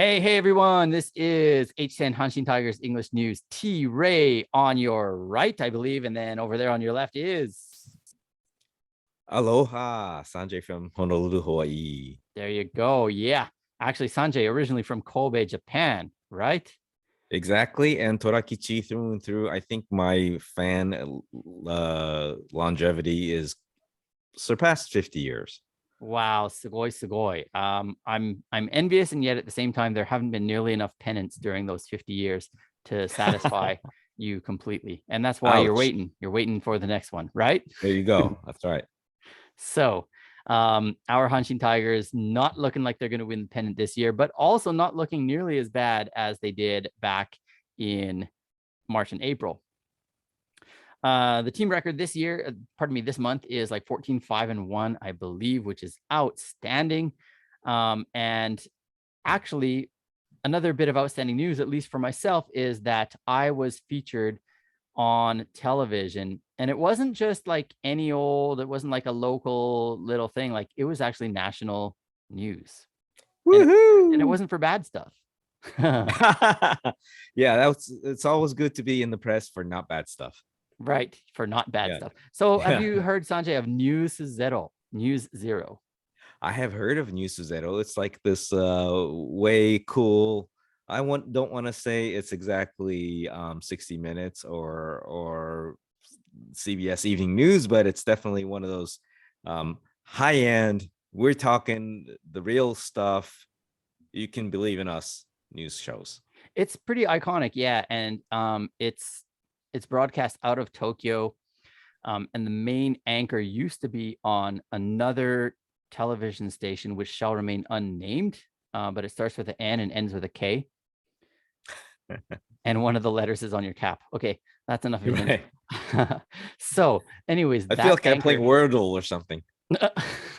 Hey, everyone. This is H10 Hanshin Tigers English News. T Ray on your right, I believe. And then over there on your left is. Aloha, Sanjay from Honolulu, Hawaii. There you go. Yeah. Actually, Sanjay, originally from Kobe, Japan, right? Exactly. And Torakichi through and through. I think my fan longevity is surpassed 50 years. Wow, sugoi, sugoi. I'm envious, and yet at the same time, there haven't been nearly enough pennants during those 50 years to satisfy you completely. And that's why you're Ouch. waiting. You're waiting for the next one, right? There you go. That's right. So our Hanshin Tigers not looking like they're going to win the pennant this year, but also not looking nearly as bad as they did back in March and April. The team record this year, this month is like 14-5-1, I believe, which is outstanding. And actually, another bit of outstanding news, at least for myself, is that I was featured on television, and it wasn't just like any old, it wasn't like a local little thing. Like, it was actually national news. Woohoo! And it wasn't for bad stuff. Yeah, it's always good to be in the press for not bad stuff. Right, for not bad stuff. So have you heard, Sanjay, of News Zero? News Zero. I have heard of News Zero. It's like this way cool. Don't want to say it's exactly 60 Minutes or CBS Evening News, but it's definitely one of those high end. We're talking the real stuff. You can believe in us news shows. It's pretty iconic, yeah, and it's broadcast out of Tokyo, and the main anchor used to be on another television station, which shall remain unnamed, but it starts with an N and ends with a K. And one of the letters is on your cap. Okay, that's enough of it. Right. So, anyways, I feel like I'm playing Wordle or something.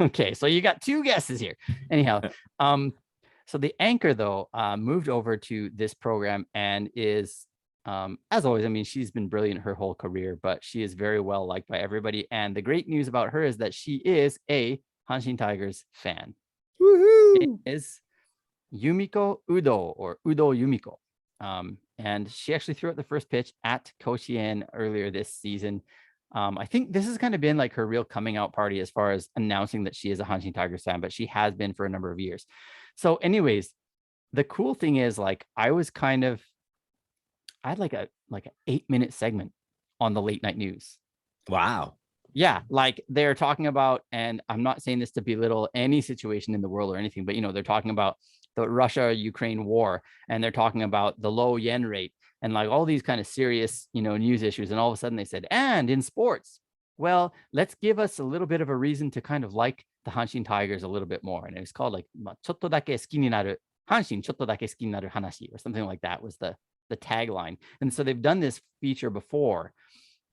Okay, so you got two guesses here. Anyhow, so the anchor, though, moved over to this program and is, as always, I mean, she's been brilliant her whole career, but she is very well liked by everybody. And the great news about her is that she is a Hanshin Tigers fan. Woohoo! It is Yumiko Udo, or Udo Yumiko. And she actually threw out the first pitch at Koshien earlier this season. I think this has kind of been like her real coming out party as far as announcing that she is a Hanshin Tigers fan, but she has been for a number of years. So anyways, the cool thing is, like, I had like an 8-minute segment on the late night news. Wow. Yeah, like they're talking about, and I'm not saying this to belittle any situation in the world or anything, but they're talking about the Russia-Ukraine war, and they're talking about the low yen rate and like all these kind of serious, news issues. And all of a sudden they said, and in sports, well, let's give us a little bit of a reason to kind of like the Hanshin Tigers a little bit more. And it was called like "Chotto dake suki ni naru Hanshin, chotto dake suki ni naru hanashi," or something like that was the tagline. And so they've done this feature before.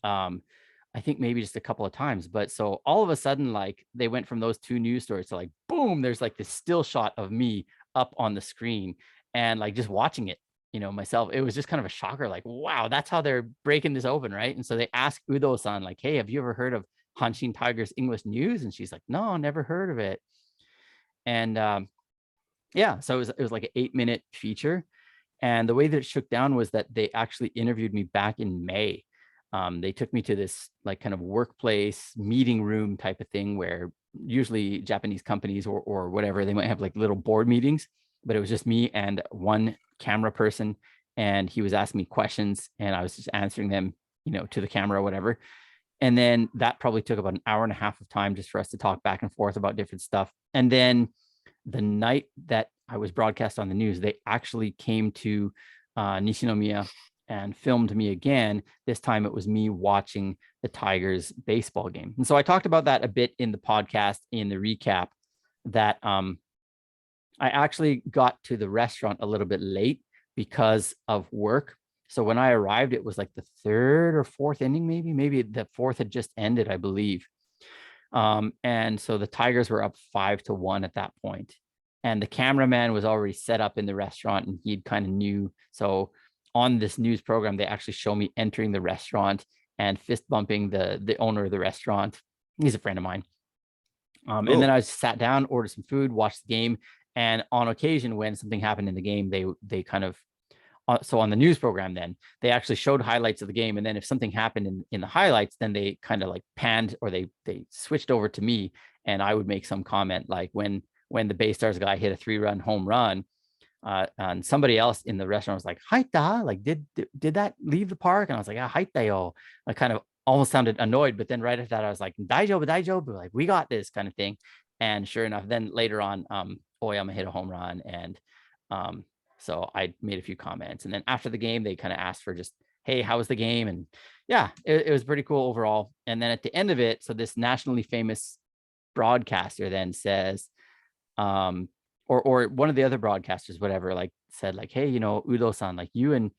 I think maybe just a couple of times, but so all of a sudden, like, they went from those two news stories to like, boom, there's like this still shot of me up on the screen, and like just watching it, myself. It was just kind of a shocker, like, wow, that's how they're breaking this open, right? And so they asked Udo-san, like, hey, have you ever heard of Hanshin Tigers English News? And she's like, no, never heard of it. And yeah, so it was like an 8-minute feature. And the way that it shook down was that they actually interviewed me back in May. They took me to this like kind of workplace meeting room type of thing, where usually Japanese companies or whatever, they might have like little board meetings, but it was just me and one camera person. And he was asking me questions and I was just answering them, to the camera or whatever. And then that probably took about an hour and a half of time just for us to talk back and forth about different stuff. And then the night that I was broadcast on the news, they actually came to Nishinomiya and filmed me again. This time it was me watching the Tigers baseball game. And so I talked about that a bit in the podcast, in the recap, that I actually got to the restaurant a little bit late because of work. So when I arrived, it was like the third or fourth inning, maybe the fourth had just ended, I believe. And so the Tigers were up 5-1 at that point. And the cameraman was already set up in the restaurant and he'd kind of knew. So on this news program, they actually show me entering the restaurant and fist bumping the owner of the restaurant. He's a friend of mine. And then I sat down, ordered some food, watched the game. And on occasion, when something happened in the game, they kind of so on the news program, then they actually showed highlights of the game, and then if something happened in the highlights, then they kind of like panned, or they switched over to me, and I would make some comment like when the Bay Stars guy hit a 3-run home run, and somebody else in the restaurant was like, "Haita," like did that leave the park? And I was like, "Ah, haita yo." I kind of almost sounded annoyed, but then right after that, I was like, "Daijobu, daijobu," like we got this kind of thing. And sure enough, then later on, Oyama hit a home run, and so I made a few comments. And then after the game, they kind of asked for just, "Hey, how was the game?" And yeah, it was pretty cool overall. And then at the end of it, so this nationally famous broadcaster then says, or one of the other broadcasters, whatever, like said like, "Hey, Udo-san, like you and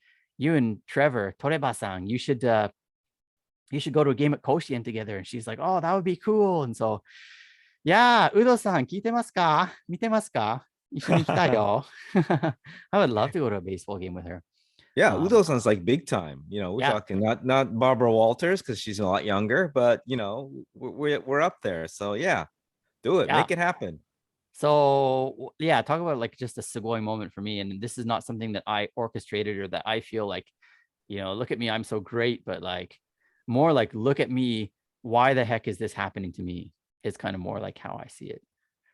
Trevor, Toreba-san, you should go to a game at Koshien together." And she's like, "Oh, that would be cool." And so, yeah, Udo-san, 聞いてますか?見てますか? 一緒に行きたいよ. I would love to go to a baseball game with her. Yeah, Udo sounds like big time. We're Yeah, talking not Barbara Walters because she's a lot younger, but we're up there. So yeah, do it, yeah. make it happen. So yeah, talk about like just a sugoi moment for me. And this is not something that I orchestrated or that I feel like, look at me, I'm so great, but like more like, look at me, why the heck is this happening to me? Is kind of more like how I see it.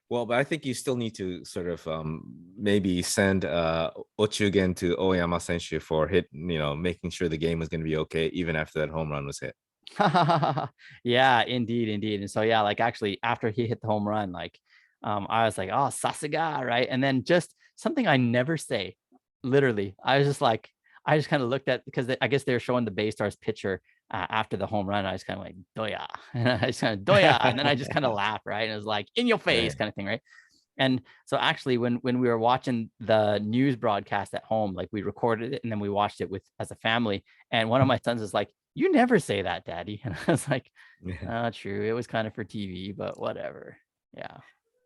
Well, but I think you still need to sort of maybe send Ochugen to Oyama Senshu for making sure the game was going to be okay even after that home run was hit. Yeah, indeed. And so yeah, like actually after he hit the home run, like I was like, "Oh, Sasuga," right? And then just something I never say, literally, I was just like, I just kind of looked at, because I guess they were showing the Bay Stars pitcher after the home run. I was kind of like, "Doya," and I just kind of "Doya," and then I just kind of laughed, right? And it was like, "In your face," Right. kind of thing, right? And so actually, when we were watching the news broadcast at home, like we recorded it and then we watched it with as a family, and one of my sons is like, "You never say that, Daddy," and I was like, Yeah. True, it was kind of for TV, but whatever." Yeah.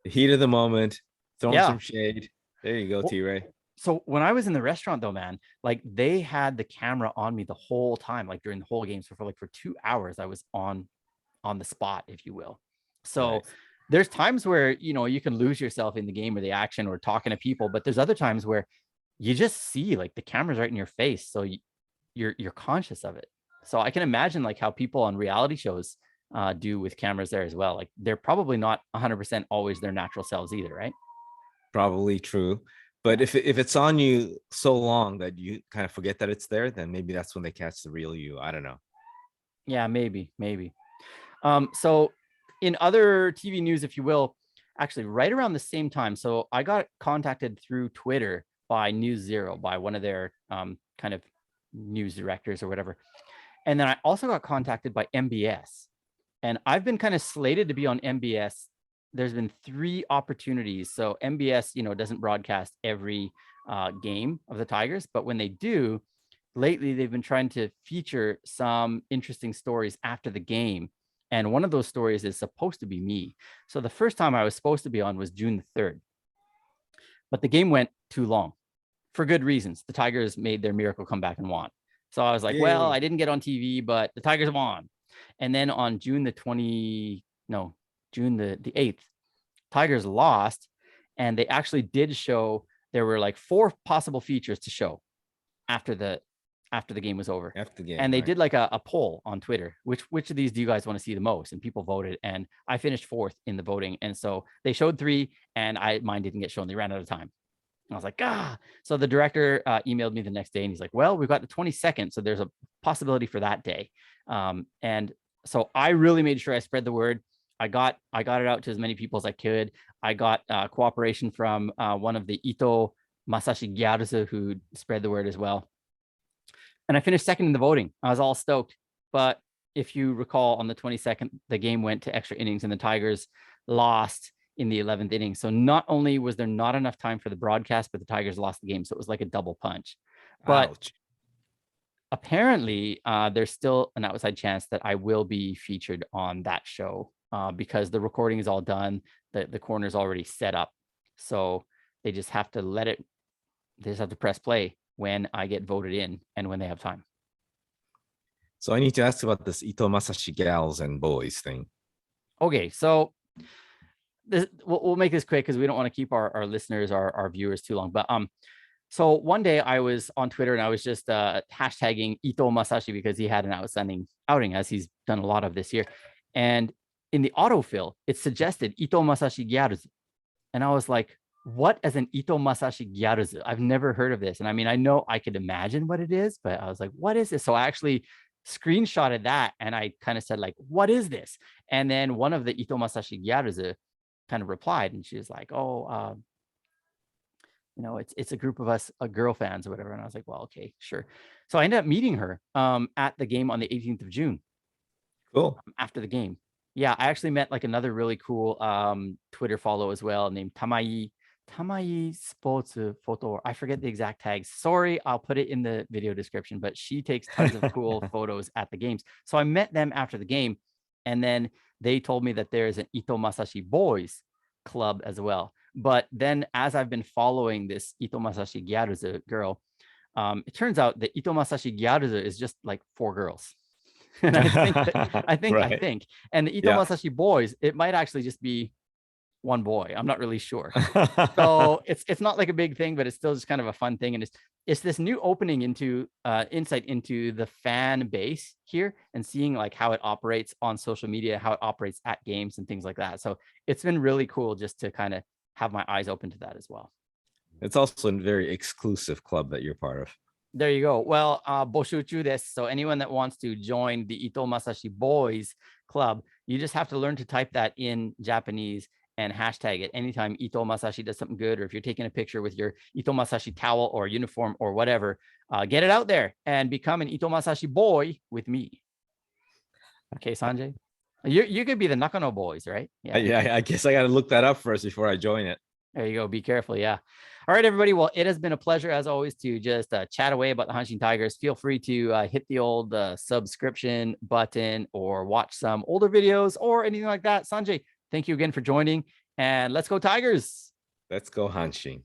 The heat of the moment, throwing Yeah. some shade. There you go, Well, T-Ray. so when I was in the restaurant though, man, like they had the camera on me the whole time, like during the whole game. So for 2 hours, I was on the spot, if you will. So Nice. there's times where you can lose yourself in the game or the action or talking to people, but there's other times where you just see like the camera's right in your face, so you're conscious of it. So I can imagine like how people on reality shows do with cameras there as well. Like they're probably not 100% always their natural selves either, right? Probably true. But Yeah. if it's on you so long that you kind of forget that it's there, then maybe that's when they catch the real you. I don't know. Yeah, maybe. So in other TV news, if you will, actually right around the same time, so I got contacted through Twitter by News Zero, by one of their kind of news directors or whatever. And then I also got contacted by MBS. And I've been kind of slated to be on MBS. There's been 3 opportunities. So MBS, doesn't broadcast every game of the Tigers, but when they do, lately they've been trying to feature some interesting stories after the game. And one of those stories is supposed to be me. So the first time I was supposed to be on was June the 3rd, but the game went too long for good reasons. The Tigers made their miracle comeback and won. So I was like, well, Yay. I didn't get on TV, but the Tigers won. And then on June the 20, no, June the 8th, Tigers lost. And they actually did show, there were like 4 possible features to show after the game was over. After the game, And they right? did like a poll on Twitter, which of these do you guys want to see the most? And people voted, and I finished 4th in the voting. And so they showed 3, and mine didn't get shown. They ran out of time. And I was like, So the director emailed me the next day, and he's like, "Well, we've got the 22nd, so there's a possibility for that day." And so I really made sure I spread the word. I got it out to as many people as I could. I got cooperation from one of the Itoh Masashi Boys who spread the word as well. And I finished 2nd in the voting. I was all stoked. But if you recall, on the 22nd, the game went to extra innings, and the Tigers lost in the 11th inning. So not only was there not enough time for the broadcast, but the Tigers lost the game. So it was like a double punch. But Ouch. apparently, there's still an outside chance that I will be featured on that show because the recording is all done. The corner's already set up. So they just have to they just have to press play when I get voted in and when they have time. So I need to ask about this Itoh Masashi gals and boys thing. Okay, so we'll make this quick because we don't want to keep our listeners, our viewers too long. But so one day I was on Twitter and I was just hashtagging Itoh Masashi because he had an outstanding outing, as he's done a lot of this year. And in the autofill, it suggested Itoh Masashi Gyaruzu. And I was like, what is an Itoh Masashi Gyaruzu? I've never heard of this. And I mean, I know I could imagine what it is, but I was like, what is this? So I actually screenshotted that and I kind of said, like, what is this? And then one of the Itoh Masashi Gyaruzu kind of replied, and she was like, oh, it's a group of us girl fans or whatever. And I was like, well, okay, sure. So I ended up meeting her at the game on the 18th of June. Cool. After the game. Yeah, I actually met like another really cool Twitter follow as well named Tamai Sports Photo. I forget the exact tags. Sorry, I'll put it in the video description, but she takes tons of cool photos at the games. So I met them after the game, and then they told me that there is an Itoh Masashi Boys club as well. But then as I've been following this Itoh Masashi Gyaruzu girl, it turns out that Itoh Masashi Gyaruzu is just like 4 girls. And I think, and the Itoh Masashi Boys, it might actually just be 1 boy. I'm not really sure. So it's not like a big thing, but it's still just kind of a fun thing. And it's this new opening into insight into the fan base here and seeing like how it operates on social media, how it operates at games and things like that. So it's been really cool just to kind of have my eyes open to that as well. It's also a very exclusive club that you're part of. There you go. Well, boshuchu desu. So anyone that wants to join the Itoh Masashi Boys Club, you just have to learn to type that in Japanese and hashtag it anytime Itoh Masashi does something good, or if you're taking a picture with your Itoh Masashi towel or uniform or whatever, get it out there and become an Itoh Masashi boy with me. Okay, Sanjay, you could be the Nakano Boys, right? Yeah. I guess I got to look that up first before I join it. There you go. Be careful. Yeah. All right, everybody. Well, it has been a pleasure, as always, to just chat away about the Hanshin Tigers. Feel free to hit the old subscription button or watch some older videos or anything like that. Sanjay, thank you again for joining. And let's go Tigers. Let's go Hanshin.